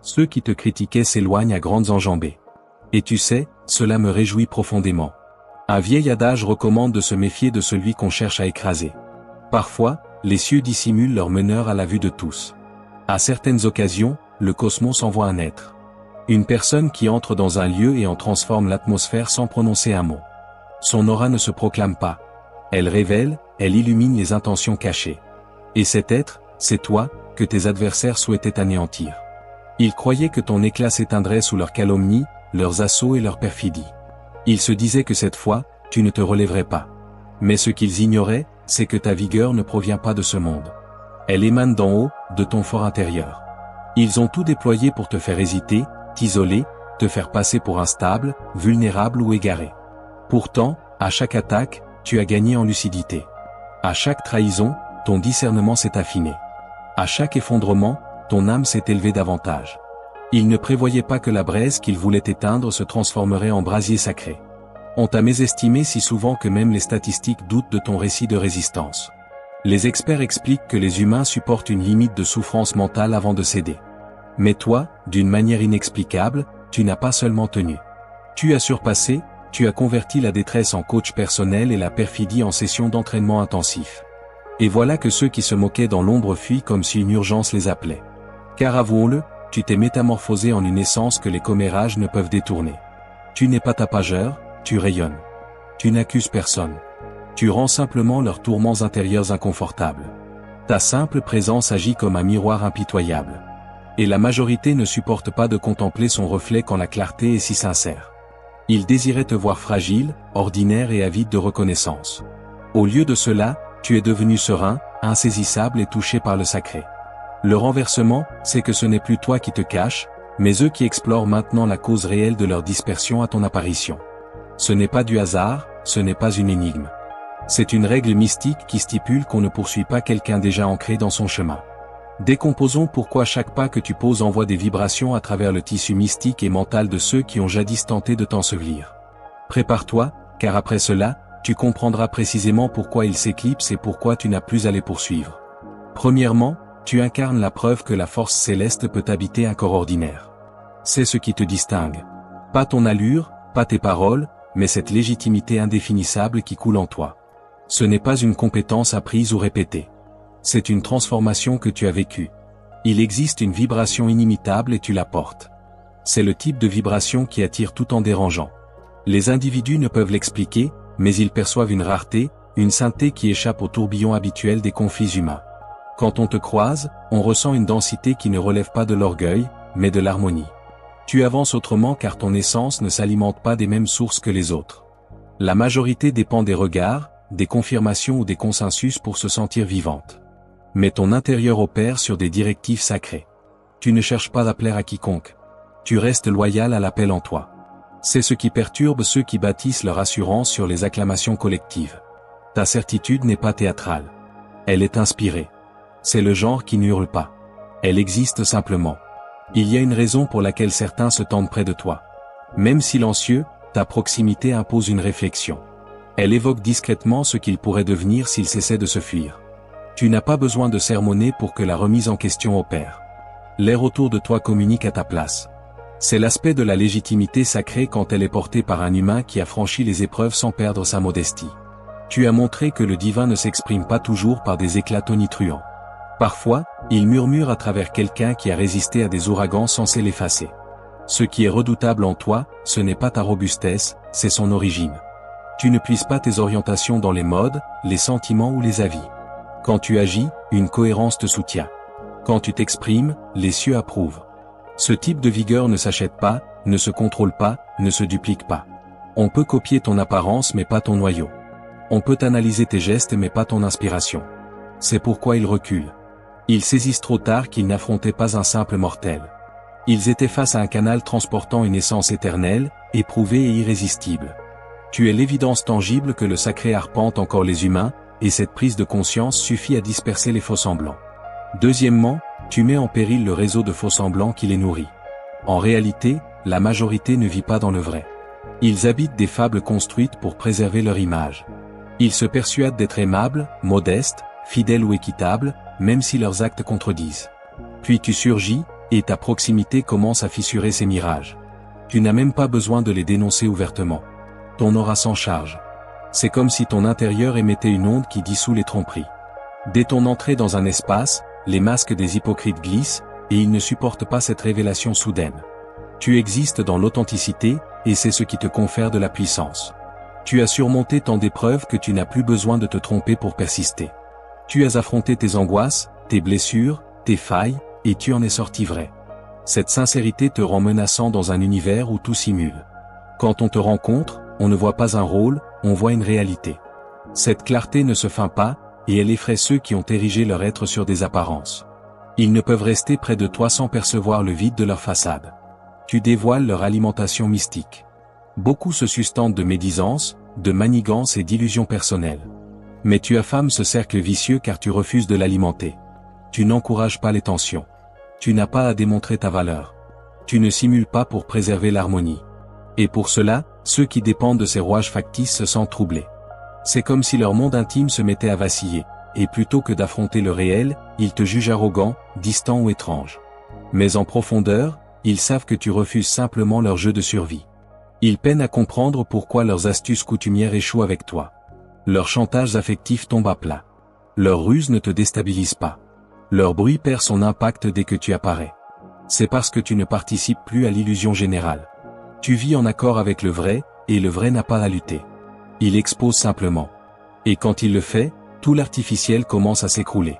Ceux qui te critiquaient s'éloignent à grandes enjambées. Et tu sais, cela me réjouit profondément. Un vieil adage recommande de se méfier de celui qu'on cherche à écraser. Parfois, les cieux dissimulent leur meneur à la vue de tous. À certaines occasions, le cosmos envoie un être. Une personne qui entre dans un lieu et en transforme l'atmosphère sans prononcer un mot. Son aura ne se proclame pas. Elle révèle, elle illumine les intentions cachées. Et cet être, c'est toi, que tes adversaires souhaitaient anéantir. Ils croyaient que ton éclat s'éteindrait sous leurs calomnies, leurs assauts et leurs perfidies. Ils se disaient que cette fois, tu ne te relèverais pas. Mais ce qu'ils ignoraient, c'est que ta vigueur ne provient pas de ce monde. Elle émane d'en haut, de ton fort intérieur. Ils ont tout déployé pour te faire hésiter, t'isoler, te faire passer pour instable, vulnérable ou égaré. Pourtant, à chaque attaque, tu as gagné en lucidité. À chaque trahison, ton discernement s'est affiné. À chaque effondrement, ton âme s'est élevée davantage. Ils ne prévoyaient pas que la braise qu'ils voulaient éteindre se transformerait en brasier sacré. On t'a mésestimé si souvent que même les statistiques doutent de ton récit de résistance. Les experts expliquent que les humains supportent une limite de souffrance mentale avant de céder. Mais toi, d'une manière inexplicable, tu n'as pas seulement tenu. Tu as surpassé, tu as converti la détresse en coach personnel et la perfidie en session d'entraînement intensif. Et voilà que ceux qui se moquaient dans l'ombre fuient comme si une urgence les appelait. Car avouons-le, tu t'es métamorphosé en une essence que les commérages ne peuvent détourner. Tu n'es pas tapageur, tu rayonnes. Tu n'accuses personne. Tu rends simplement leurs tourments intérieurs inconfortables. Ta simple présence agit comme un miroir impitoyable. Et la majorité ne supporte pas de contempler son reflet quand la clarté est si sincère. Ils désiraient te voir fragile, ordinaire et avide de reconnaissance. Au lieu de cela, tu es devenu serein, insaisissable et touché par le sacré. Le renversement, c'est que ce n'est plus toi qui te caches, mais eux qui explorent maintenant la cause réelle de leur dispersion à ton apparition. Ce n'est pas du hasard, ce n'est pas une énigme. C'est une règle mystique qui stipule qu'on ne poursuit pas quelqu'un déjà ancré dans son chemin. Décomposons pourquoi chaque pas que tu poses envoie des vibrations à travers le tissu mystique et mental de ceux qui ont jadis tenté de t'ensevelir. Prépare-toi, car après cela, tu comprendras précisément pourquoi ils s'éclipsent et pourquoi tu n'as plus à les poursuivre. Premièrement, tu incarnes la preuve que la force céleste peut habiter un corps ordinaire. C'est ce qui te distingue. Pas ton allure, pas tes paroles, mais cette légitimité indéfinissable qui coule en toi. Ce n'est pas une compétence apprise ou répétée. C'est une transformation que tu as vécue. Il existe une vibration inimitable et tu la portes. C'est le type de vibration qui attire tout en dérangeant. Les individus ne peuvent l'expliquer, mais ils perçoivent une rareté, une sainteté qui échappe au tourbillon habituel des conflits humains. Quand on te croise, on ressent une densité qui ne relève pas de l'orgueil, mais de l'harmonie. Tu avances autrement car ton essence ne s'alimente pas des mêmes sources que les autres. La majorité dépend des regards, des confirmations ou des consensus pour se sentir vivante. Mais ton intérieur opère sur des directives sacrées. Tu ne cherches pas à plaire à quiconque. Tu restes loyal à l'appel en toi. C'est ce qui perturbe ceux qui bâtissent leur assurance sur les acclamations collectives. Ta certitude n'est pas théâtrale. Elle est inspirée. C'est le genre qui n'hurle pas. Elle existe simplement. Il y a une raison pour laquelle certains se tendent près de toi. Même silencieux, ta proximité impose une réflexion. Elle évoque discrètement ce qu'il pourrait devenir s'il cessait de se fuir. Tu n'as pas besoin de sermonner pour que la remise en question opère. L'air autour de toi communique à ta place. C'est l'aspect de la légitimité sacrée quand elle est portée par un humain qui a franchi les épreuves sans perdre sa modestie. Tu as montré que le divin ne s'exprime pas toujours par des éclats tonitruants. Parfois, il murmure à travers quelqu'un qui a résisté à des ouragans censés l'effacer. Ce qui est redoutable en toi, ce n'est pas ta robustesse, c'est son origine. Tu ne puises pas tes orientations dans les modes, les sentiments ou les avis. Quand tu agis, une cohérence te soutient. Quand tu t'exprimes, les cieux approuvent. Ce type de vigueur ne s'achète pas, ne se contrôle pas, ne se duplique pas. On peut copier ton apparence mais pas ton noyau. On peut analyser tes gestes mais pas ton inspiration. C'est pourquoi ils reculent. Ils saisissent trop tard qu'ils n'affrontaient pas un simple mortel. Ils étaient face à un canal transportant une essence éternelle, éprouvée et irrésistible. Tu es l'évidence tangible que le sacré arpente encore les humains, et cette prise de conscience suffit à disperser les faux-semblants. Deuxièmement, tu mets en péril le réseau de faux-semblants qui les nourrit. En réalité, la majorité ne vit pas dans le vrai. Ils habitent des fables construites pour préserver leur image. Ils se persuadent d'être aimables, modestes, fidèles ou équitables, même si leurs actes contredisent. Puis tu surgis, et ta proximité commence à fissurer ces mirages. Tu n'as même pas besoin de les dénoncer ouvertement. Ton aura s'en charge. C'est comme si ton intérieur émettait une onde qui dissout les tromperies. Dès ton entrée dans un espace, les masques des hypocrites glissent, et ils ne supportent pas cette révélation soudaine. Tu existes dans l'authenticité, et c'est ce qui te confère de la puissance. Tu as surmonté tant d'épreuves que tu n'as plus besoin de te tromper pour persister. Tu as affronté tes angoisses, tes blessures, tes failles, et tu en es sorti vrai. Cette sincérité te rend menaçant dans un univers où tout simule. Quand on te rencontre, on ne voit pas un rôle, on voit une réalité. Cette clarté ne se feint pas, et elle effraie ceux qui ont érigé leur être sur des apparences. Ils ne peuvent rester près de toi sans percevoir le vide de leur façade. Tu dévoiles leur alimentation mystique. Beaucoup se sustentent de médisance, de manigance et d'illusions personnelles. Mais tu affames ce cercle vicieux car tu refuses de l'alimenter. Tu n'encourages pas les tensions. Tu n'as pas à démontrer ta valeur. Tu ne simules pas pour préserver l'harmonie. Et pour cela, ceux qui dépendent de ces rouages factices se sentent troublés. C'est comme si leur monde intime se mettait à vaciller, et plutôt que d'affronter le réel, ils te jugent arrogant, distant ou étrange. Mais en profondeur, ils savent que tu refuses simplement leur jeu de survie. Ils peinent à comprendre pourquoi leurs astuces coutumières échouent avec toi. Leurs chantages affectifs tombent à plat. Leurs ruses ne te déstabilisent pas. Leur bruit perd son impact dès que tu apparais. C'est parce que tu ne participes plus à l'illusion générale. Tu vis en accord avec le vrai, et le vrai n'a pas à lutter. Il expose simplement. Et quand il le fait, tout l'artificiel commence à s'écrouler.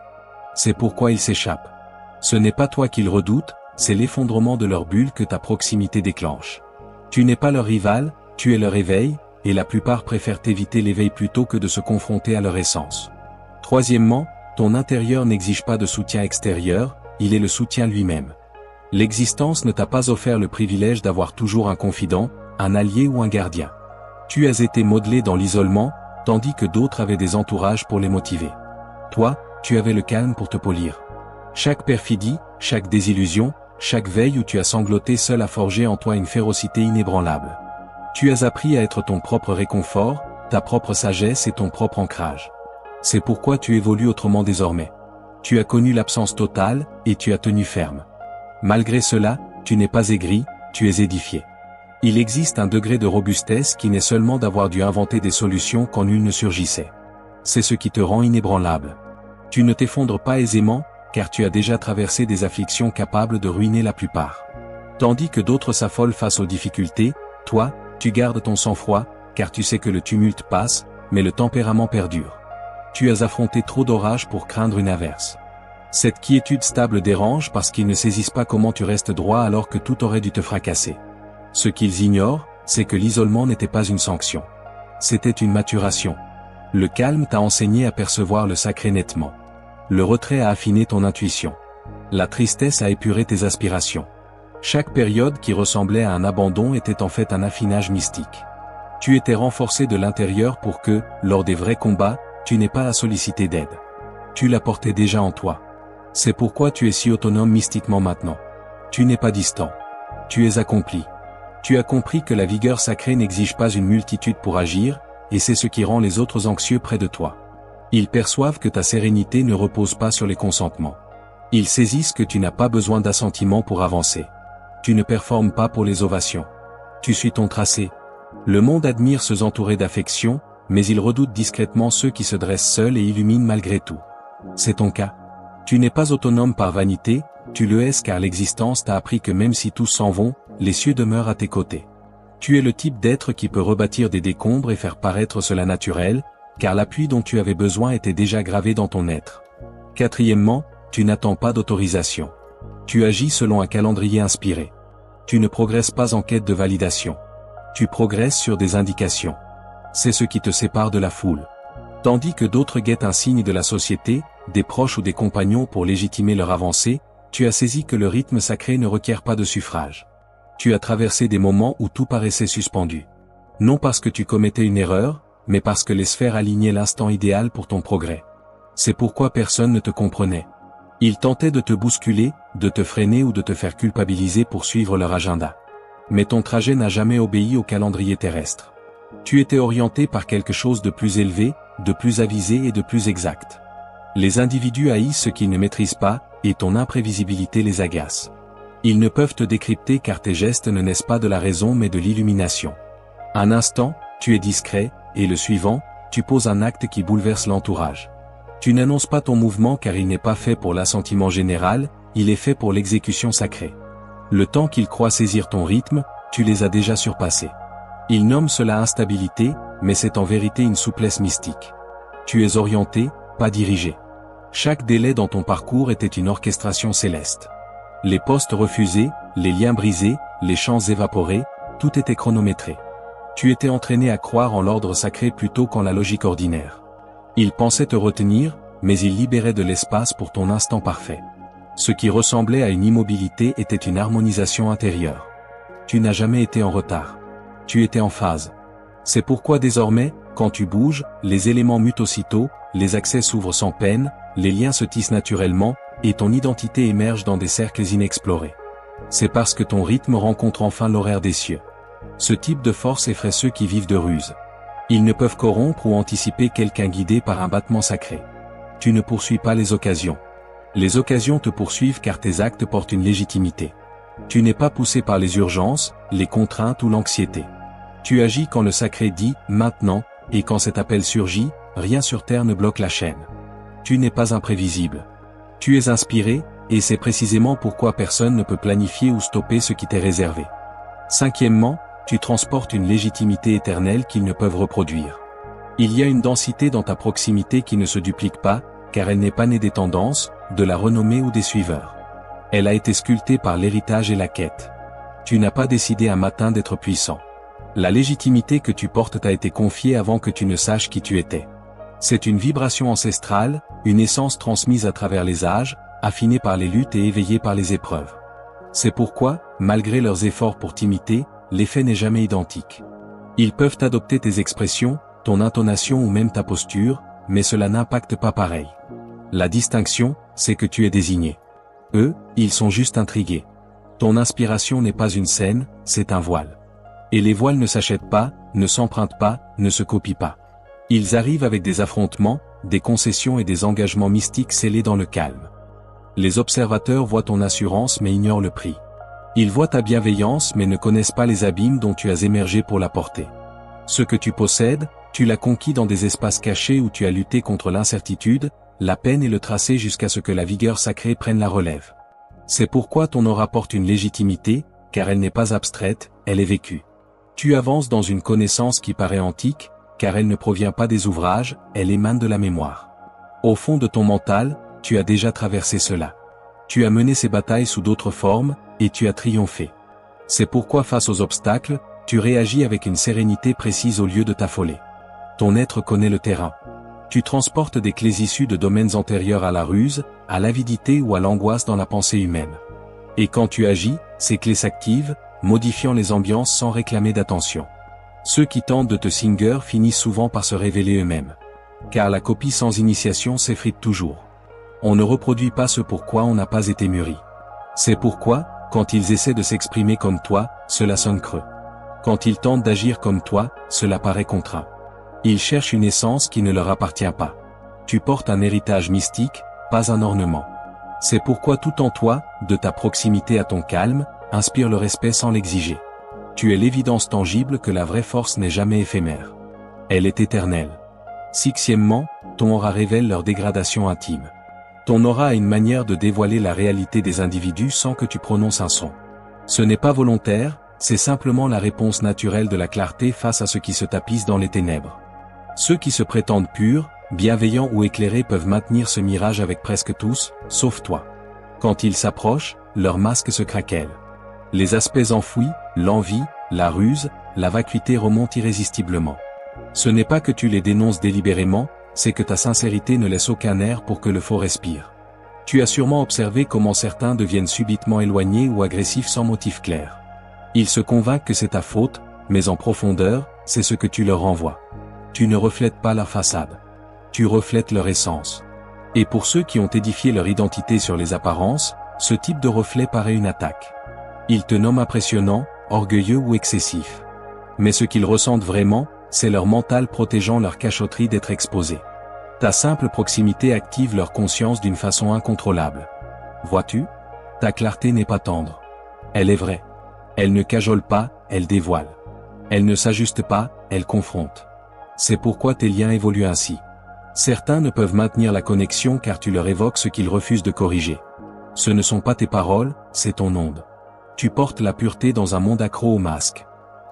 C'est pourquoi il s'échappe. Ce n'est pas toi qu'ils redoutent, c'est l'effondrement de leur bulle que ta proximité déclenche. Tu n'es pas leur rival, tu es leur éveil, et la plupart préfèrent éviter l'éveil plutôt que de se confronter à leur essence. Troisièmement, ton intérieur n'exige pas de soutien extérieur, il est le soutien lui-même. L'existence ne t'a pas offert le privilège d'avoir toujours un confident, un allié ou un gardien. Tu as été modelé dans l'isolement, tandis que d'autres avaient des entourages pour les motiver. Toi, tu avais le calme pour te polir. Chaque perfidie, chaque désillusion, chaque veille où tu as sangloté seul a forgé en toi une férocité inébranlable. Tu as appris à être ton propre réconfort, ta propre sagesse et ton propre ancrage. C'est pourquoi tu évolues autrement désormais. Tu as connu l'absence totale, et tu as tenu ferme. Malgré cela, tu n'es pas aigri, tu es édifié. Il existe un degré de robustesse qui n'est seulement d'avoir dû inventer des solutions quand nul ne surgissait. C'est ce qui te rend inébranlable. Tu ne t'effondres pas aisément, car tu as déjà traversé des afflictions capables de ruiner la plupart. Tandis que d'autres s'affolent face aux difficultés, toi, tu gardes ton sang-froid, car tu sais que le tumulte passe, mais le tempérament perdure. Tu as affronté trop d'orages pour craindre une averse. Cette quiétude stable dérange parce qu'ils ne saisissent pas comment tu restes droit alors que tout aurait dû te fracasser. Ce qu'ils ignorent, c'est que l'isolement n'était pas une sanction. C'était une maturation. Le calme t'a enseigné à percevoir le sacré nettement. Le retrait a affiné ton intuition. La tristesse a épuré tes aspirations. Chaque période qui ressemblait à un abandon était en fait un affinage mystique. Tu étais renforcé de l'intérieur pour que, lors des vrais combats, tu n'aies pas à solliciter d'aide. Tu la portais déjà en toi. C'est pourquoi tu es si autonome mystiquement maintenant. Tu n'es pas distant. Tu es accompli. Tu as compris que la vigueur sacrée n'exige pas une multitude pour agir, et c'est ce qui rend les autres anxieux près de toi. Ils perçoivent que ta sérénité ne repose pas sur les consentements. Ils saisissent que tu n'as pas besoin d'assentiment pour avancer. Tu ne performes pas pour les ovations. Tu suis ton tracé. Le monde admire ceux entourés d'affection, mais il redoute discrètement ceux qui se dressent seuls et illuminent malgré tout. C'est ton cas. Tu n'es pas autonome par vanité, tu le es car l'existence t'a appris que même si tous s'en vont, les cieux demeurent à tes côtés. Tu es le type d'être qui peut rebâtir des décombres et faire paraître cela naturel, car l'appui dont tu avais besoin était déjà gravé dans ton être. Quatrièmement, tu n'attends pas d'autorisation. Tu agis selon un calendrier inspiré. Tu ne progresses pas en quête de validation. Tu progresses sur des indications. C'est ce qui te sépare de la foule. Tandis que d'autres guettent un signe de la société, des proches ou des compagnons pour légitimer leur avancée, tu as saisi que le rythme sacré ne requiert pas de suffrage. Tu as traversé des moments où tout paraissait suspendu. Non parce que tu commettais une erreur, mais parce que les sphères alignaient l'instant idéal pour ton progrès. C'est pourquoi personne ne te comprenait. Ils tentaient de te bousculer, de te freiner ou de te faire culpabiliser pour suivre leur agenda. Mais ton trajet n'a jamais obéi au calendrier terrestre. Tu étais orienté par quelque chose de plus élevé, de plus avisé et de plus exact. Les individus haïssent ce qu'ils ne maîtrisent pas, et ton imprévisibilité les agace. Ils ne peuvent te décrypter car tes gestes ne naissent pas de la raison mais de l'illumination. Un instant, tu es discret, et le suivant, tu poses un acte qui bouleverse l'entourage. Tu n'annonces pas ton mouvement car il n'est pas fait pour l'assentiment général, il est fait pour l'exécution sacrée. Le temps qu'ils croient saisir ton rythme, tu les as déjà surpassés. Ils nomment cela instabilité, mais c'est en vérité une souplesse mystique. Tu es orienté, pas dirigé. Chaque délai dans ton parcours était une orchestration céleste. Les postes refusés, les liens brisés, les chances évaporées, tout était chronométré. Tu étais entraîné à croire en l'ordre sacré plutôt qu'en la logique ordinaire. Ils pensaient te retenir, mais ils libéraient de l'espace pour ton instant parfait. Ce qui ressemblait à une immobilité était une harmonisation intérieure. Tu n'as jamais été en retard. Tu étais en phase. C'est pourquoi désormais, quand tu bouges, les éléments mutent aussitôt, les accès s'ouvrent sans peine, les liens se tissent naturellement, et ton identité émerge dans des cercles inexplorés. C'est parce que ton rythme rencontre enfin l'horaire des cieux. Ce type de force effraie ceux qui vivent de ruse. Ils ne peuvent corrompre ou anticiper quelqu'un guidé par un battement sacré. Tu ne poursuis pas les occasions. Les occasions te poursuivent car tes actes portent une légitimité. Tu n'es pas poussé par les urgences, les contraintes ou l'anxiété. Tu agis quand le sacré dit « maintenant » et quand cet appel surgit, rien sur terre ne bloque la chaîne. Tu n'es pas imprévisible. Tu es inspiré, et c'est précisément pourquoi personne ne peut planifier ou stopper ce qui t'est réservé. Cinquièmement, tu transportes une légitimité éternelle qu'ils ne peuvent reproduire. Il y a une densité dans ta proximité qui ne se duplique pas, car elle n'est pas née des tendances, de la renommée ou des suiveurs. Elle a été sculptée par l'héritage et la quête. Tu n'as pas décidé un matin d'être puissant. La légitimité que tu portes t'a été confiée avant que tu ne saches qui tu étais. C'est une vibration ancestrale, une essence transmise à travers les âges, affinée par les luttes et éveillée par les épreuves. C'est pourquoi, malgré leurs efforts pour t'imiter, l'effet n'est jamais identique. Ils peuvent adopter tes expressions, ton intonation ou même ta posture, mais cela n'impacte pas pareil. La distinction, c'est que tu es désigné. Eux, ils sont juste intrigués. Ton inspiration n'est pas une scène, c'est un voile. Et les voiles ne s'achètent pas, ne s'empruntent pas, ne se copient pas. Ils arrivent avec des affrontements, des concessions et des engagements mystiques scellés dans le calme. Les observateurs voient ton assurance mais ignorent le prix. Ils voient ta bienveillance mais ne connaissent pas les abîmes dont tu as émergé pour la porter. Ce que tu possèdes, tu l'as conquis dans des espaces cachés où tu as lutté contre l'incertitude, la peine et le tracé jusqu'à ce que la vigueur sacrée prenne la relève. C'est pourquoi ton aura porte une légitimité, car elle n'est pas abstraite, elle est vécue. Tu avances dans une connaissance qui paraît antique, car elle ne provient pas des ouvrages, elle émane de la mémoire. Au fond de ton mental, tu as déjà traversé cela. Tu as mené ces batailles sous d'autres formes, et tu as triomphé. C'est pourquoi face aux obstacles, tu réagis avec une sérénité précise au lieu de t'affoler. Ton être connaît le terrain. Tu transportes des clés issues de domaines antérieurs à la ruse, à l'avidité ou à l'angoisse dans la pensée humaine. Et quand tu agis, ces clés s'activent, modifiant les ambiances sans réclamer d'attention. Ceux qui tentent de te singer finissent souvent par se révéler eux-mêmes. Car la copie sans initiation s'effrite toujours. On ne reproduit pas ce pourquoi on n'a pas été mûri. C'est pourquoi, quand ils essaient de s'exprimer comme toi, cela sonne creux. Quand ils tentent d'agir comme toi, cela paraît contraint. Ils cherchent une essence qui ne leur appartient pas. Tu portes un héritage mystique, pas un ornement. C'est pourquoi tout en toi, de ta proximité à ton calme, inspire le respect sans l'exiger. Tu es l'évidence tangible que la vraie force n'est jamais éphémère. Elle est éternelle. Sixièmement, ton aura révèle leur dégradation intime. Ton aura a une manière de dévoiler la réalité des individus sans que tu prononces un son. Ce n'est pas volontaire, c'est simplement la réponse naturelle de la clarté face à ce qui se tapisse dans les ténèbres. Ceux qui se prétendent purs, bienveillants ou éclairés peuvent maintenir ce mirage avec presque tous, sauf toi. Quand ils s'approchent, leur masque se craquelle. Les aspects enfouis, l'envie, la ruse, la vacuité remontent irrésistiblement. Ce n'est pas que tu les dénonces délibérément, c'est que ta sincérité ne laisse aucun air pour que le faux respire. Tu as sûrement observé comment certains deviennent subitement éloignés ou agressifs sans motif clair. Ils se convainquent que c'est ta faute, mais en profondeur, c'est ce que tu leur renvoies. Tu ne reflètes pas leur façade. Tu reflètes leur essence. Et pour ceux qui ont édifié leur identité sur les apparences, ce type de reflet paraît une attaque. Ils te nomment impressionnant, orgueilleux ou excessif. Mais ce qu'ils ressentent vraiment, c'est leur mental protégeant leur cachotterie d'être exposé. Ta simple proximité active leur conscience d'une façon incontrôlable. Vois-tu ? Ta clarté n'est pas tendre. Elle est vraie. Elle ne cajole pas, elle dévoile. Elle ne s'ajuste pas, elle confronte. C'est pourquoi tes liens évoluent ainsi. Certains ne peuvent maintenir la connexion car tu leur évoques ce qu'ils refusent de corriger. Ce ne sont pas tes paroles, c'est ton onde. Tu portes la pureté dans un monde accro au masque.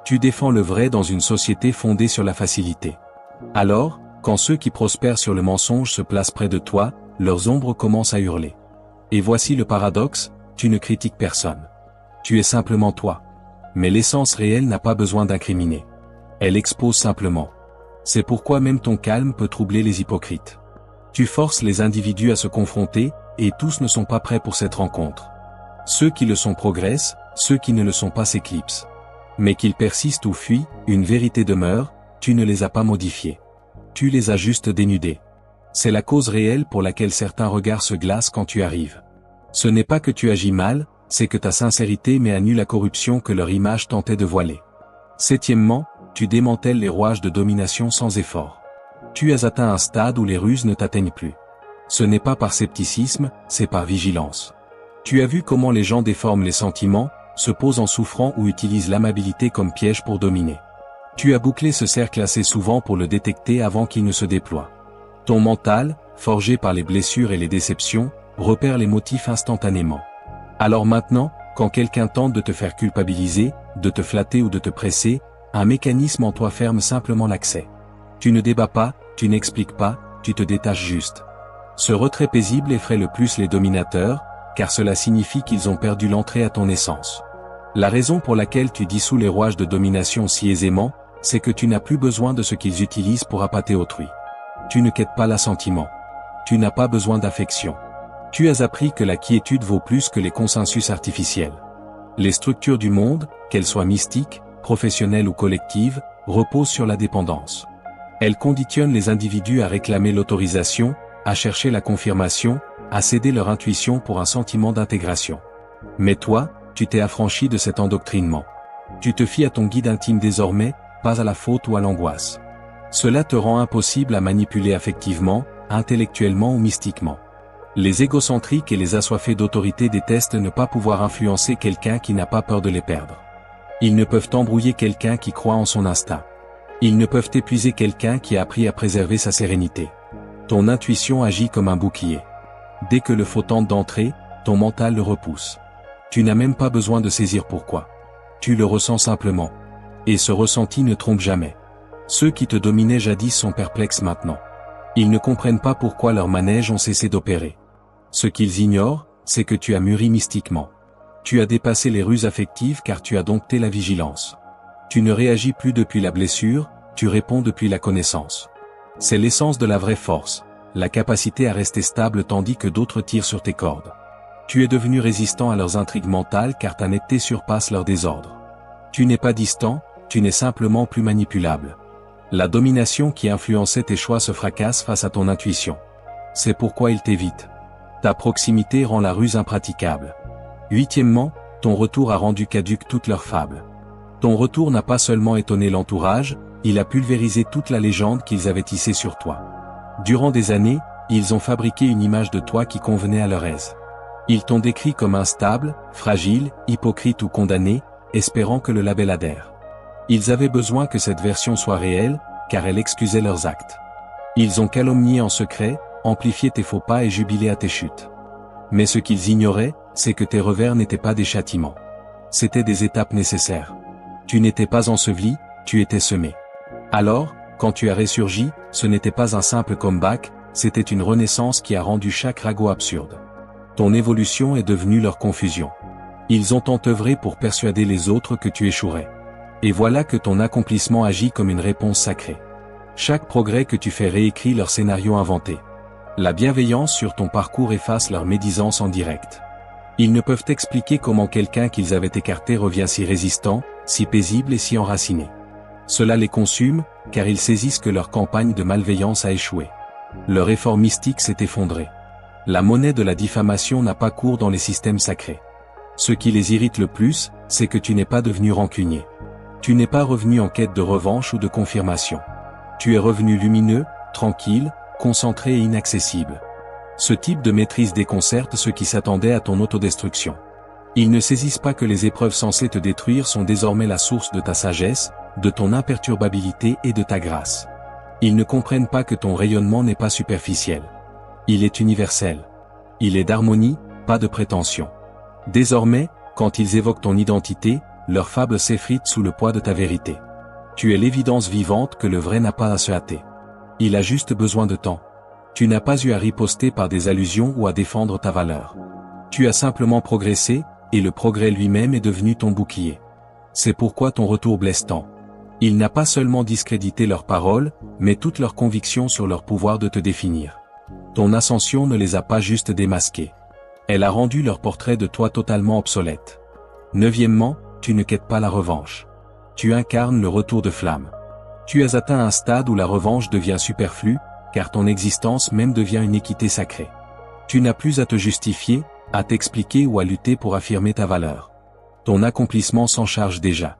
Tu défends le vrai dans une société fondée sur la facilité. Alors, quand ceux qui prospèrent sur le mensonge se placent près de toi, leurs ombres commencent à hurler. Et voici le paradoxe, tu ne critiques personne. Tu es simplement toi. Mais l'essence réelle n'a pas besoin d'incriminer. Elle expose simplement. C'est pourquoi même ton calme peut troubler les hypocrites. Tu forces les individus à se confronter, et tous ne sont pas prêts pour cette rencontre. Ceux qui le sont progressent, ceux qui ne le sont pas s'éclipsent. Mais qu'ils persistent ou fuient, une vérité demeure, tu ne les as pas modifiés. Tu les as juste dénudés. C'est la cause réelle pour laquelle certains regards se glacent quand tu arrives. Ce n'est pas que tu agis mal, c'est que ta sincérité met à nu la corruption que leur image tentait de voiler. Septièmement, tu démantèles les rouages de domination sans effort. Tu as atteint un stade où les ruses ne t'atteignent plus. Ce n'est pas par scepticisme, c'est par vigilance. Tu as vu comment les gens déforment les sentiments, se posent en souffrant ou utilisent l'amabilité comme piège pour dominer. Tu as bouclé ce cercle assez souvent pour le détecter avant qu'il ne se déploie. Ton mental, forgé par les blessures et les déceptions, repère les motifs instantanément. Alors maintenant, quand quelqu'un tente de te faire culpabiliser, de te flatter ou de te presser, un mécanisme en toi ferme simplement l'accès. Tu ne débats pas, tu n'expliques pas, tu te détaches juste. Ce retrait paisible effraie le plus les dominateurs, car cela signifie qu'ils ont perdu l'entrée à ton essence. La raison pour laquelle tu dissous les rouages de domination si aisément, c'est que tu n'as plus besoin de ce qu'ils utilisent pour appâter autrui. Tu ne quêtes pas l'assentiment. Tu n'as pas besoin d'affection. Tu as appris que la quiétude vaut plus que les consensus artificiels. Les structures du monde, qu'elles soient mystiques, professionnelles ou collectives, reposent sur la dépendance. Elles conditionnent les individus à réclamer l'autorisation, à chercher la confirmation, à céder leur intuition pour un sentiment d'intégration. Mais toi, tu t'es affranchi de cet endoctrinement. Tu te fies à ton guide intime désormais, pas à la faute ou à l'angoisse. Cela te rend impossible à manipuler affectivement, intellectuellement ou mystiquement. Les égocentriques et les assoiffés d'autorité détestent ne pas pouvoir influencer quelqu'un qui n'a pas peur de les perdre. Ils ne peuvent embrouiller quelqu'un qui croit en son instinct. Ils ne peuvent épuiser quelqu'un qui a appris à préserver sa sérénité. Ton intuition agit comme un bouclier. Dès que le faux tente d'entrer, ton mental le repousse. Tu n'as même pas besoin de saisir pourquoi. Tu le ressens simplement. Et ce ressenti ne trompe jamais. Ceux qui te dominaient jadis sont perplexes maintenant. Ils ne comprennent pas pourquoi leurs manèges ont cessé d'opérer. Ce qu'ils ignorent, c'est que tu as mûri mystiquement. Tu as dépassé les ruses affectives car tu as dompté la vigilance. Tu ne réagis plus depuis la blessure, tu réponds depuis la connaissance. C'est l'essence de la vraie force, la capacité à rester stable tandis que d'autres tirent sur tes cordes. Tu es devenu résistant à leurs intrigues mentales car ta netteté surpasse leur désordre. Tu n'es pas distant, tu n'es simplement plus manipulable. La domination qui influençait tes choix se fracasse face à ton intuition. C'est pourquoi ils t'évitent. Ta proximité rend la ruse impraticable. Huitièmement, ton retour a rendu caduque toute leur fable. Ton retour n'a pas seulement étonné l'entourage, il a pulvérisé toute la légende qu'ils avaient tissée sur toi. Durant des années, ils ont fabriqué une image de toi qui convenait à leur aise. Ils t'ont décrit comme instable, fragile, hypocrite ou condamné, espérant que le label adhère. Ils avaient besoin que cette version soit réelle, car elle excusait leurs actes. Ils ont calomnié en secret, amplifié tes faux pas et jubilé à tes chutes. Mais ce qu'ils ignoraient, c'est que tes revers n'étaient pas des châtiments. C'étaient des étapes nécessaires. Tu n'étais pas enseveli, tu étais semé. Alors, quand tu as ressurgi, ce n'était pas un simple comeback, c'était une renaissance qui a rendu chaque ragot absurde. Ton évolution est devenue leur confusion. Ils ont œuvré pour persuader les autres que tu échouerais. Et voilà que ton accomplissement agit comme une réponse sacrée. Chaque progrès que tu fais réécrit leur scénario inventé. La bienveillance sur ton parcours efface leur médisance en direct. Ils ne peuvent expliquer comment quelqu'un qu'ils avaient écarté revient si résistant, si paisible et si enraciné. Cela les consume, car ils saisissent que leur campagne de malveillance a échoué. Leur effort mystique s'est effondré. La monnaie de la diffamation n'a pas cours dans les systèmes sacrés. Ce qui les irrite le plus, c'est que tu n'es pas devenu rancunier. Tu n'es pas revenu en quête de revanche ou de confirmation. Tu es revenu lumineux, tranquille, concentré et inaccessible. Ce type de maîtrise déconcerte ceux qui s'attendaient à ton autodestruction. Ils ne saisissent pas que les épreuves censées te détruire sont désormais la source de ta sagesse, de ton imperturbabilité et de ta grâce. Ils ne comprennent pas que ton rayonnement n'est pas superficiel. Il est universel. Il est d'harmonie, pas de prétention. Désormais, quand ils évoquent ton identité, leur fable s'effrite sous le poids de ta vérité. Tu es l'évidence vivante que le vrai n'a pas à se hâter. Il a juste besoin de temps. Tu n'as pas eu à riposter par des allusions ou à défendre ta valeur. Tu as simplement progressé, et le progrès lui-même est devenu ton bouclier. C'est pourquoi ton retour blesse tant. Il n'a pas seulement discrédité leurs paroles, mais toute leur conviction sur leur pouvoir de te définir. Ton ascension ne les a pas juste démasqués. Elle a rendu leur portrait de toi totalement obsolète. Neuvièmement, tu ne quêtes pas la revanche. Tu incarnes le retour de flamme. Tu as atteint un stade où la revanche devient superflue, car ton existence même devient une équité sacrée. Tu n'as plus à te justifier, à t'expliquer ou à lutter pour affirmer ta valeur. Ton accomplissement s'en charge déjà.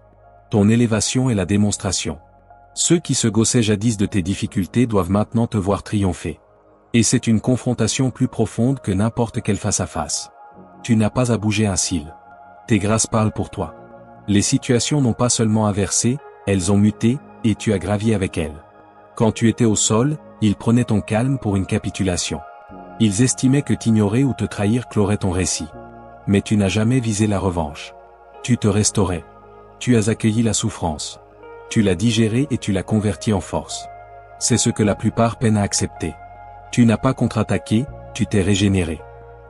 Ton élévation est la démonstration. Ceux qui se gaussaient jadis de tes difficultés doivent maintenant te voir triompher. Et c'est une confrontation plus profonde que n'importe quel face-à-face. Tu n'as pas à bouger un cil. Tes grâces parlent pour toi. Les situations n'ont pas seulement inversé, elles ont muté, et tu as gravi avec elles. Quand tu étais au sol, ils prenaient ton calme pour une capitulation. Ils estimaient que t'ignorer ou te trahir clorait ton récit. Mais tu n'as jamais visé la revanche. Tu te restaurais. Tu as accueilli la souffrance. Tu l'as digérée et tu l'as convertie en force. C'est ce que la plupart peinent à accepter. Tu n'as pas contre-attaqué, tu t'es régénéré.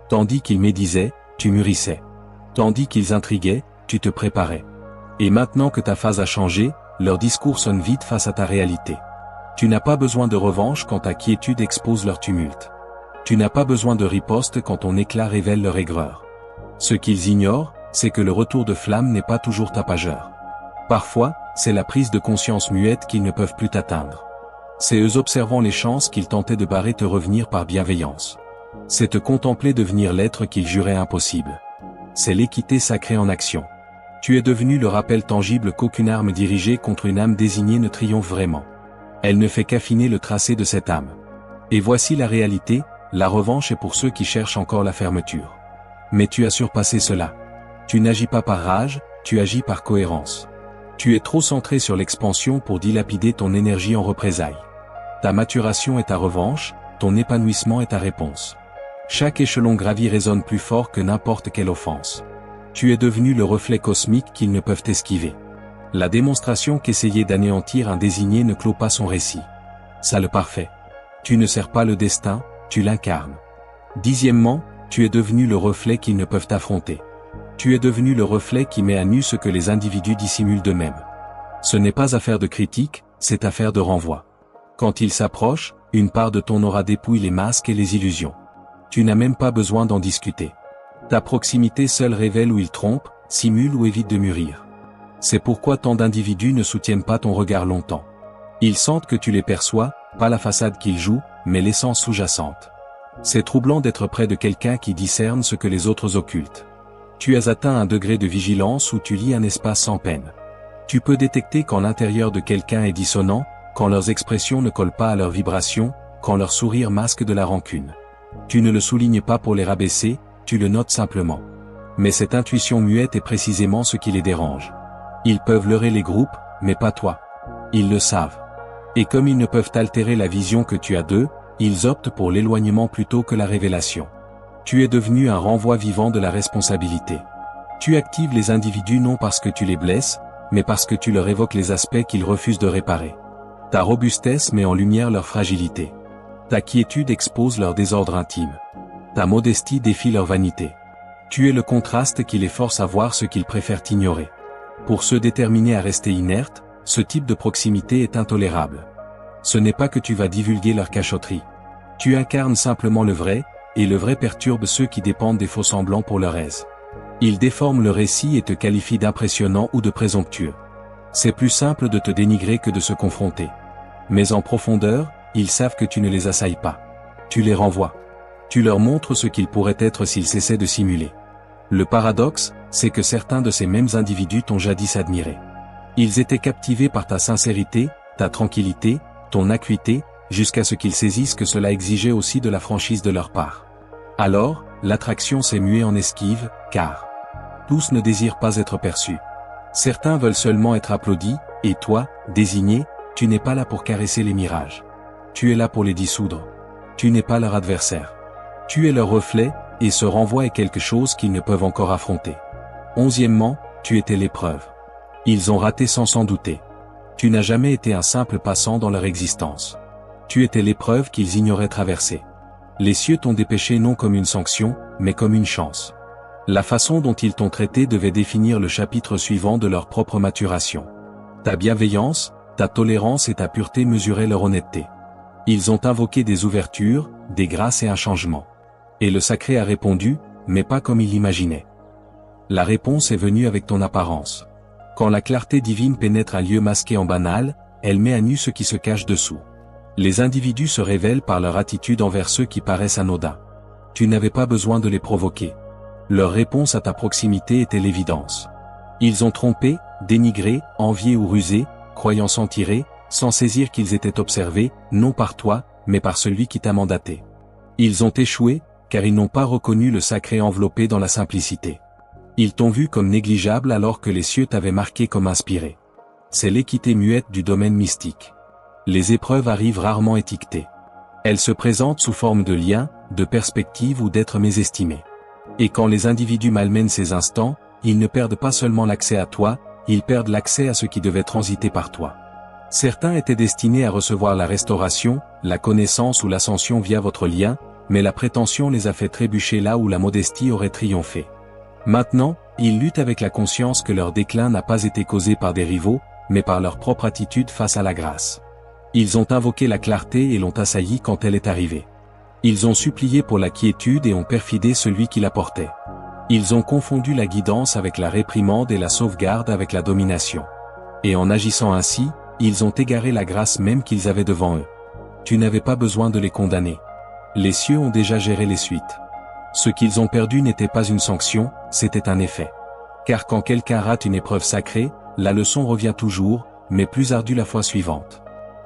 Tandis qu'ils médisaient, tu mûrissais. Tandis qu'ils intriguaient, tu te préparais. Et maintenant que ta phase a changé, leur discours sonne vide face à ta réalité. Tu n'as pas besoin de revanche quand ta quiétude expose leur tumulte. Tu n'as pas besoin de riposte quand ton éclat révèle leur aigreur. Ce qu'ils ignorent, c'est que le retour de flamme n'est pas toujours tapageur. Parfois, c'est la prise de conscience muette qu'ils ne peuvent plus t'atteindre. C'est eux observant les chances qu'ils tentaient de barrer te revenir par bienveillance. C'est te contempler devenir l'être qu'ils juraient impossible. C'est l'équité sacrée en action. Tu es devenu le rappel tangible qu'aucune arme dirigée contre une âme désignée ne triomphe vraiment. Elle ne fait qu'affiner le tracé de cette âme. Et voici la réalité, la revanche est pour ceux qui cherchent encore la fermeture. Mais tu as surpassé cela. Tu n'agis pas par rage, tu agis par cohérence. Tu es trop centré sur l'expansion pour dilapider ton énergie en représailles. Ta maturation est ta revanche, ton épanouissement est ta réponse. Chaque échelon gravi résonne plus fort que n'importe quelle offense. Tu es devenu le reflet cosmique qu'ils ne peuvent esquiver. La démonstration qu'essayer d'anéantir un désigné ne clôt pas son récit. Ça le parfait. Tu ne sers pas le destin, tu l'incarnes. Dixièmement, tu es devenu le reflet qu'ils ne peuvent affronter. Tu es devenu le reflet qui met à nu ce que les individus dissimulent d'eux-mêmes. Ce n'est pas affaire de critique, c'est affaire de renvoi. Quand ils s'approchent, une part de ton aura dépouille les masques et les illusions. Tu n'as même pas besoin d'en discuter. Ta proximité seule révèle où ils trompent, simulent ou évitent de mûrir. C'est pourquoi tant d'individus ne soutiennent pas ton regard longtemps. Ils sentent que tu les perçois, pas la façade qu'ils jouent, mais l'essence sous-jacente. C'est troublant d'être près de quelqu'un qui discerne ce que les autres occultent. Tu as atteint un degré de vigilance où tu lis un espace sans peine. Tu peux détecter quand l'intérieur de quelqu'un est dissonant, quand leurs expressions ne collent pas à leurs vibrations, quand leur sourire masque de la rancune. Tu ne le soulignes pas pour les rabaisser, tu le notes simplement. Mais cette intuition muette est précisément ce qui les dérange. Ils peuvent leurrer les groupes, mais pas toi. Ils le savent. Et comme ils ne peuvent altérer la vision que tu as d'eux, ils optent pour l'éloignement plutôt que la révélation. Tu es devenu un renvoi vivant de la responsabilité. Tu actives les individus non parce que tu les blesses, mais parce que tu leur évoques les aspects qu'ils refusent de réparer. Ta robustesse met en lumière leur fragilité. Ta quiétude expose leur désordre intime. Ta modestie défie leur vanité. Tu es le contraste qui les force à voir ce qu'ils préfèrent ignorer. Pour ceux déterminés à rester inertes, ce type de proximité est intolérable. Ce n'est pas que tu vas divulguer leur cachotterie. Tu incarnes simplement le vrai, et le vrai perturbe ceux qui dépendent des faux-semblants pour leur aise. Ils déforment le récit et te qualifient d'impressionnant ou de présomptueux. C'est plus simple de te dénigrer que de se confronter. Mais en profondeur, ils savent que tu ne les assailles pas. Tu les renvoies. Tu leur montres ce qu'ils pourraient être s'ils cessaient de simuler. Le paradoxe, c'est que certains de ces mêmes individus t'ont jadis admiré. Ils étaient captivés par ta sincérité, ta tranquillité, ton acuité, jusqu'à ce qu'ils saisissent que cela exigeait aussi de la franchise de leur part. Alors, l'attraction s'est muée en esquive, car Tous ne désirent pas être perçus. Certains veulent seulement être applaudis, et toi, désigné, tu n'es pas là pour caresser les mirages. Tu es là pour les dissoudre. Tu n'es pas leur adversaire. Tu es leur reflet, et ce renvoi est quelque chose qu'ils ne peuvent encore affronter. 11e, tu étais l'épreuve. Ils ont raté sans s'en douter. Tu n'as jamais été un simple passant dans leur existence. Tu étais l'épreuve qu'ils ignoraient traverser. Les cieux t'ont dépêché non comme une sanction, mais comme une chance. La façon dont ils t'ont traité devait définir le chapitre suivant de leur propre maturation. Ta bienveillance, ta tolérance et ta pureté mesuraient leur honnêteté. Ils ont invoqué des ouvertures, des grâces et un changement. Et le sacré a répondu, mais pas comme il l'imaginait. La réponse est venue avec ton apparence. Quand la clarté divine pénètre un lieu masqué en banal, elle met à nu ce qui se cache dessous. Les individus se révèlent par leur attitude envers ceux qui paraissent anodins. Tu n'avais pas besoin de les provoquer. Leur réponse à ta proximité était l'évidence. Ils ont trompé, dénigré, envié ou rusé, croyant s'en tirer, sans saisir qu'ils étaient observés, non par toi, mais par celui qui t'a mandaté. Ils ont échoué, car ils n'ont pas reconnu le sacré enveloppé dans la simplicité. Ils t'ont vu comme négligeable alors que les cieux t'avaient marqué comme inspiré. C'est l'équité muette du domaine mystique. Les épreuves arrivent rarement étiquetées. Elles se présentent sous forme de liens, de perspectives ou d'êtres mésestimés. Et quand les individus malmènent ces instants, ils ne perdent pas seulement l'accès à toi, ils perdent l'accès à ce qui devait transiter par toi. Certains étaient destinés à recevoir la restauration, la connaissance ou l'ascension via votre lien, mais la prétention les a fait trébucher là où la modestie aurait triomphé. Maintenant, ils luttent avec la conscience que leur déclin n'a pas été causé par des rivaux, mais par leur propre attitude face à la grâce. Ils ont invoqué la clarté et l'ont assaillie quand elle est arrivée. Ils ont supplié pour la quiétude et ont perfidé celui qui la portait. Ils ont confondu la guidance avec la réprimande et la sauvegarde avec la domination. Et en agissant ainsi, ils ont égaré la grâce même qu'ils avaient devant eux. Tu n'avais pas besoin de les condamner. Les cieux ont déjà géré les suites. Ce qu'ils ont perdu n'était pas une sanction, c'était un effet. Car quand quelqu'un rate une épreuve sacrée, la leçon revient toujours, mais plus ardue la fois suivante.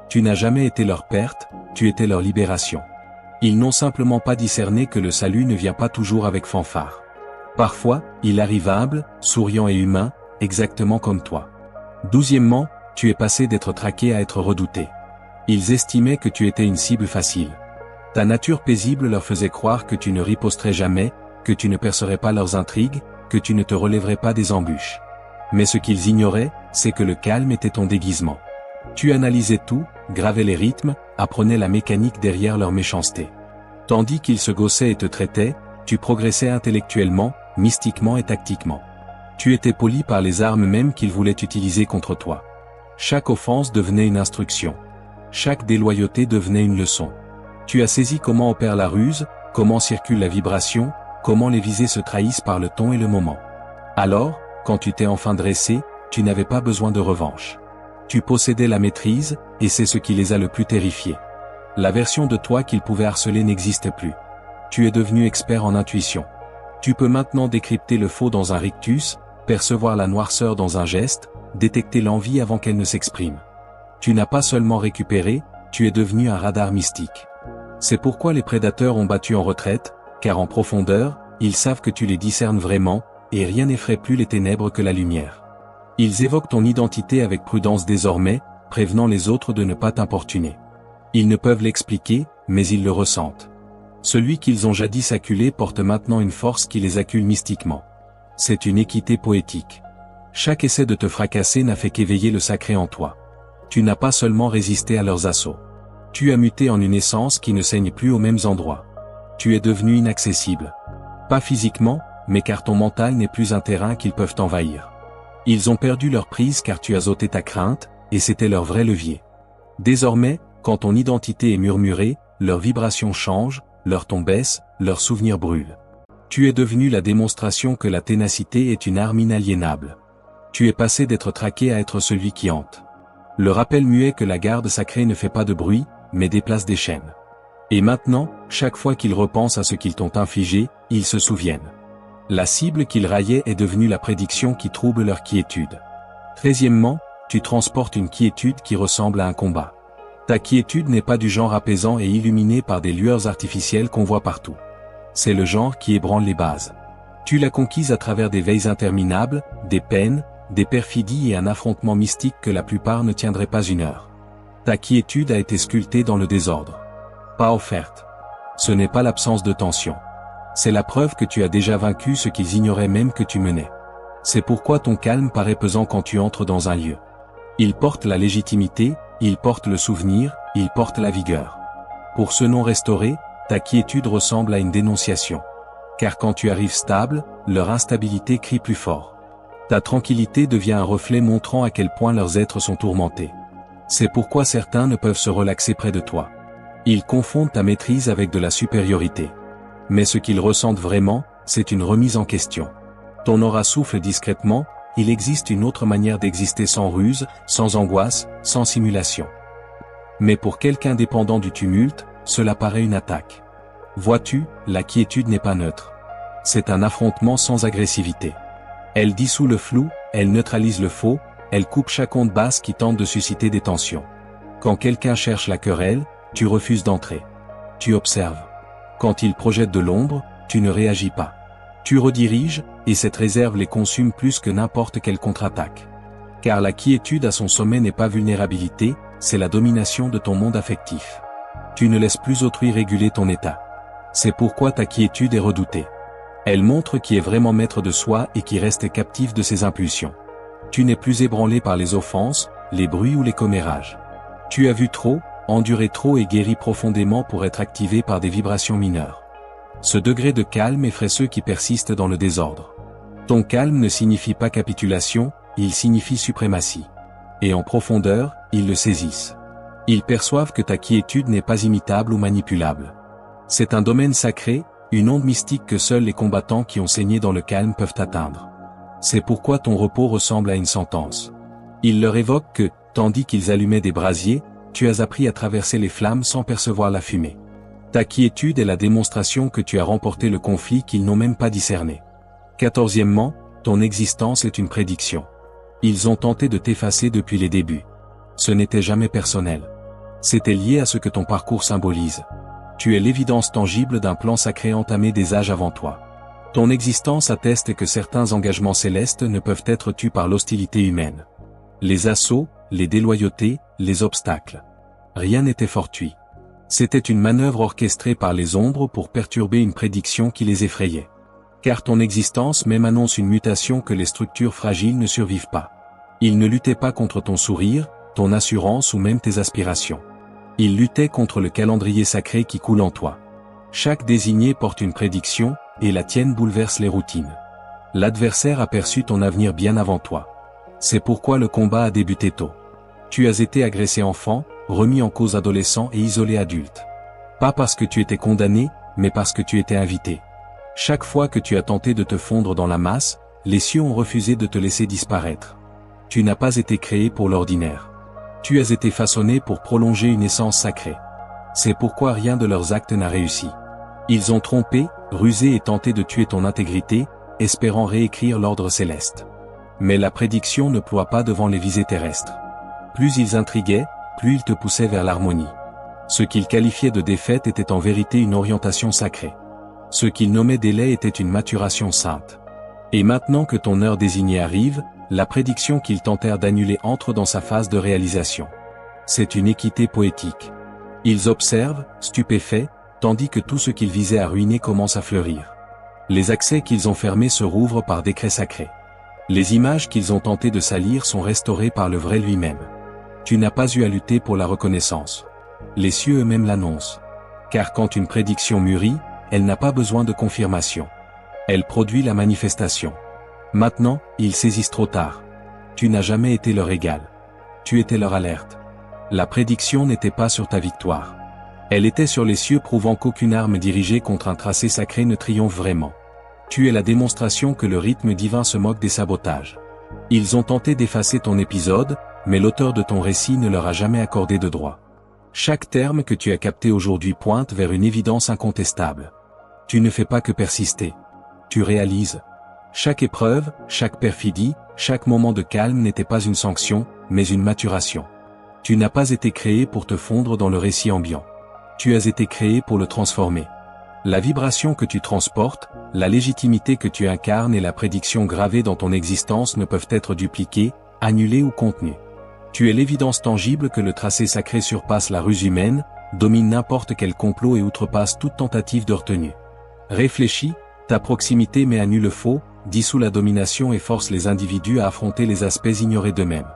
Tu n'as jamais été leur perte, tu étais leur libération. Ils n'ont simplement pas discerné que le salut ne vient pas toujours avec fanfare. Parfois, il arrive humble, souriant et humain, exactement comme toi. 12e, tu es passé d'être traqué à être redouté. Ils estimaient que tu étais une cible facile. Ta nature paisible leur faisait croire que tu ne riposterais jamais, que tu ne percerais pas leurs intrigues, que tu ne te relèverais pas des embûches. Mais ce qu'ils ignoraient, c'est que le calme était ton déguisement. Tu analysais tout, gravais les rythmes, apprenais la mécanique derrière leur méchanceté. Tandis qu'ils se gaussaient et te traitaient, tu progressais intellectuellement, mystiquement et tactiquement. Tu étais poli par les armes même qu'ils voulaient utiliser contre toi. Chaque offense devenait une instruction. Chaque déloyauté devenait une leçon. Tu as saisi comment opère la ruse, comment circule la vibration, comment les visées se trahissent par le ton et le moment. Alors, quand tu t'es enfin dressé, tu n'avais pas besoin de revanche. Tu possédais la maîtrise, et c'est ce qui les a le plus terrifiés. La version de toi qu'ils pouvaient harceler n'existe plus. Tu es devenu expert en intuition. Tu peux maintenant décrypter le faux dans un rictus, percevoir la noirceur dans un geste, détecter l'envie avant qu'elle ne s'exprime. Tu n'as pas seulement récupéré, tu es devenu un radar mystique. C'est pourquoi les prédateurs ont battu en retraite, car en profondeur, ils savent que tu les discernes vraiment, et rien n'effraie plus les ténèbres que la lumière. Ils évoquent ton identité avec prudence désormais, prévenant les autres de ne pas t'importuner. Ils ne peuvent l'expliquer, mais ils le ressentent. Celui qu'ils ont jadis acculé porte maintenant une force qui les accule mystiquement. C'est une équité poétique. Chaque essai de te fracasser n'a fait qu'éveiller le sacré en toi. Tu n'as pas seulement résisté à leurs assauts. Tu as muté en une essence qui ne saigne plus aux mêmes endroits. Tu es devenu inaccessible. Pas physiquement, mais car ton mental n'est plus un terrain qu'ils peuvent envahir. Ils ont perdu leur prise car tu as ôté ta crainte, et c'était leur vrai levier. Désormais, quand ton identité est murmurée, leurs vibrations changent, leur ton baisse, leurs souvenirs brûlent. Tu es devenu la démonstration que la ténacité est une arme inaliénable. Tu es passé d'être traqué à être celui qui hante. Le rappel muet que la garde sacrée ne fait pas de bruit, mais déplace des chaînes. Et maintenant, chaque fois qu'ils repensent à ce qu'ils t'ont infligé, ils se souviennent. La cible qu'ils raillaient est devenue la prédiction qui trouble leur quiétude. 13e, tu transportes une quiétude qui ressemble à un combat. Ta quiétude n'est pas du genre apaisant et illuminé par des lueurs artificielles qu'on voit partout. C'est le genre qui ébranle les bases. Tu l'as conquise à travers des veilles interminables, des peines, des perfidies et un affrontement mystique que la plupart ne tiendraient pas une heure. Ta quiétude a été sculptée dans le désordre. Pas offerte. Ce n'est pas l'absence de tension. C'est la preuve que tu as déjà vaincu ce qu'ils ignoraient même que tu menais. C'est pourquoi ton calme paraît pesant quand tu entres dans un lieu. Il porte la légitimité, il porte le souvenir, il porte la vigueur. Pour ceux non restaurés, ta quiétude ressemble à une dénonciation. Car quand tu arrives stable, leur instabilité crie plus fort. Ta tranquillité devient un reflet montrant à quel point leurs êtres sont tourmentés. C'est pourquoi certains ne peuvent se relaxer près de toi. Ils confondent ta maîtrise avec de la supériorité. Mais ce qu'ils ressentent vraiment, c'est une remise en question. Ton aura souffle discrètement, il existe une autre manière d'exister sans ruse, sans angoisse, sans simulation. Mais pour quelqu'un dépendant du tumulte, cela paraît une attaque. Vois-tu, la quiétude n'est pas neutre. C'est un affrontement sans agressivité. Elle dissout le flou, elle neutralise le faux, elle coupe chaque onde basse qui tente de susciter des tensions. Quand quelqu'un cherche la querelle, tu refuses d'entrer. Tu observes. Quand il projette de l'ombre, tu ne réagis pas. Tu rediriges, et cette réserve les consume plus que n'importe quelle contre-attaque. Car la quiétude à son sommet n'est pas vulnérabilité, c'est la domination de ton monde affectif. Tu ne laisses plus autrui réguler ton état. C'est pourquoi ta quiétude est redoutée. Elle montre qui est vraiment maître de soi et qui reste captif de ses impulsions. Tu n'es plus ébranlé par les offenses, les bruits ou les commérages. Tu as vu trop, enduré trop et guéri profondément pour être activé par des vibrations mineures. Ce degré de calme effraie ceux qui persistent dans le désordre. Ton calme ne signifie pas capitulation, il signifie suprématie. Et en profondeur, ils le saisissent. Ils perçoivent que ta quiétude n'est pas imitable ou manipulable. C'est un domaine sacré, une onde mystique que seuls les combattants qui ont saigné dans le calme peuvent atteindre. C'est pourquoi ton repos ressemble à une sentence. Il leur évoque que, tandis qu'ils allumaient des brasiers, tu as appris à traverser les flammes sans percevoir la fumée. Ta quiétude est la démonstration que tu as remporté le conflit qu'ils n'ont même pas discerné. 14e, ton existence est une prédiction. Ils ont tenté de t'effacer depuis les débuts. Ce n'était jamais personnel. C'était lié à ce que ton parcours symbolise. Tu es l'évidence tangible d'un plan sacré entamé des âges avant toi. Ton existence atteste que certains engagements célestes ne peuvent être tus par l'hostilité humaine. Les assauts, les déloyautés, les obstacles. Rien n'était fortuit. C'était une manœuvre orchestrée par les ombres pour perturber une prédiction qui les effrayait. Car ton existence même annonce une mutation que les structures fragiles ne survivent pas. Ils ne luttaient pas contre ton sourire, ton assurance ou même tes aspirations. Ils luttaient contre le calendrier sacré qui coule en toi. Chaque désigné porte une prédiction, et la tienne bouleverse les routines. L'adversaire aperçut ton avenir bien avant toi. C'est pourquoi le combat a débuté tôt. Tu as été agressé enfant, remis en cause adolescent et isolé adulte. Pas parce que tu étais condamné, mais parce que tu étais invité. Chaque fois que tu as tenté de te fondre dans la masse, les cieux ont refusé de te laisser disparaître. Tu n'as pas été créé pour l'ordinaire. Tu as été façonné pour prolonger une essence sacrée. C'est pourquoi rien de leurs actes n'a réussi. Ils ont trompé, rusé et tenté de tuer ton intégrité, espérant réécrire l'ordre céleste. Mais la prédiction ne ploie pas devant les visées terrestres. Plus ils intriguaient, plus ils te poussaient vers l'harmonie. Ce qu'ils qualifiaient de défaite était en vérité une orientation sacrée. Ce qu'ils nommaient délai était une maturation sainte. Et maintenant que ton heure désignée arrive, la prédiction qu'ils tentèrent d'annuler entre dans sa phase de réalisation. C'est une équité poétique. Ils observent, stupéfaits, tandis que tout ce qu'ils visaient à ruiner commence à fleurir. Les accès qu'ils ont fermés se rouvrent par décret sacré. Les images qu'ils ont tenté de salir sont restaurées par le vrai lui-même. Tu n'as pas eu à lutter pour la reconnaissance. Les cieux eux-mêmes l'annoncent. Car quand une prédiction mûrit, elle n'a pas besoin de confirmation. Elle produit la manifestation. Maintenant, ils saisissent trop tard. Tu n'as jamais été leur égal. Tu étais leur alerte. La prédiction n'était pas sur ta victoire. Elle était sur les cieux prouvant qu'aucune arme dirigée contre un tracé sacré ne triomphe vraiment. Tu es la démonstration que le rythme divin se moque des sabotages. Ils ont tenté d'effacer ton épisode, mais l'auteur de ton récit ne leur a jamais accordé de droit. Chaque terme que tu as capté aujourd'hui pointe vers une évidence incontestable. Tu ne fais pas que persister. Tu réalises. Chaque épreuve, chaque perfidie, chaque moment de calme n'était pas une sanction, mais une maturation. Tu n'as pas été créé pour te fondre dans le récit ambiant. Tu as été créé pour le transformer. La vibration que tu transportes, la légitimité que tu incarnes et la prédiction gravée dans ton existence ne peuvent être dupliquées, annulées ou contenues. Tu es l'évidence tangible que le tracé sacré surpasse la ruse humaine, domine n'importe quel complot et outrepasse toute tentative de retenue. Réfléchis, ta proximité met à nu le faux, dissout la domination et force les individus à affronter les aspects ignorés d'eux-mêmes.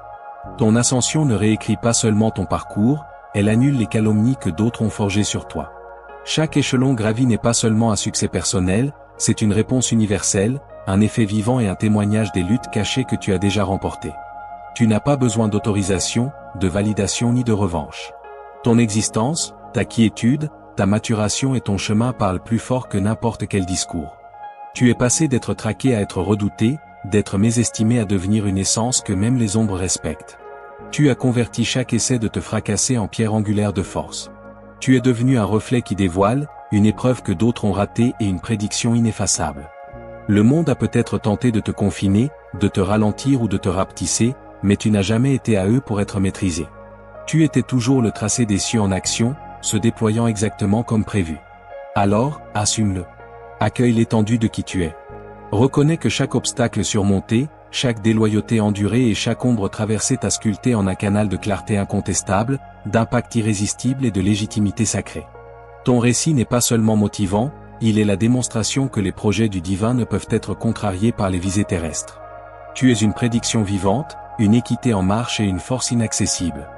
Ton ascension ne réécrit pas seulement ton parcours, elle annule les calomnies que d'autres ont forgées sur toi. Chaque échelon gravi n'est pas seulement un succès personnel, c'est une réponse universelle, un effet vivant et un témoignage des luttes cachées que tu as déjà remportées. Tu n'as pas besoin d'autorisation, de validation ni de revanche. Ton existence, ta quiétude, ta maturation et ton chemin parlent plus fort que n'importe quel discours. Tu es passé d'être traqué à être redouté, d'être mésestimé à devenir une essence que même les ombres respectent. Tu as converti chaque essai de te fracasser en pierre angulaire de force. Tu es devenu un reflet qui dévoile, une épreuve que d'autres ont ratée et une prédiction ineffaçable. Le monde a peut-être tenté de te confiner, de te ralentir ou de te rapetisser, mais tu n'as jamais été à eux pour être maîtrisé. Tu étais toujours le tracé des cieux en action, se déployant exactement comme prévu. Alors, assume-le. Accueille l'étendue de qui tu es. Reconnais que chaque obstacle surmonté, chaque déloyauté endurée et chaque ombre traversée t'a sculpté en un canal de clarté incontestable, d'impact irrésistible et de légitimité sacrée. Ton récit n'est pas seulement motivant, il est la démonstration que les projets du divin ne peuvent être contrariés par les visées terrestres. Tu es une prédiction vivante, une équité en marche et une force inaccessible.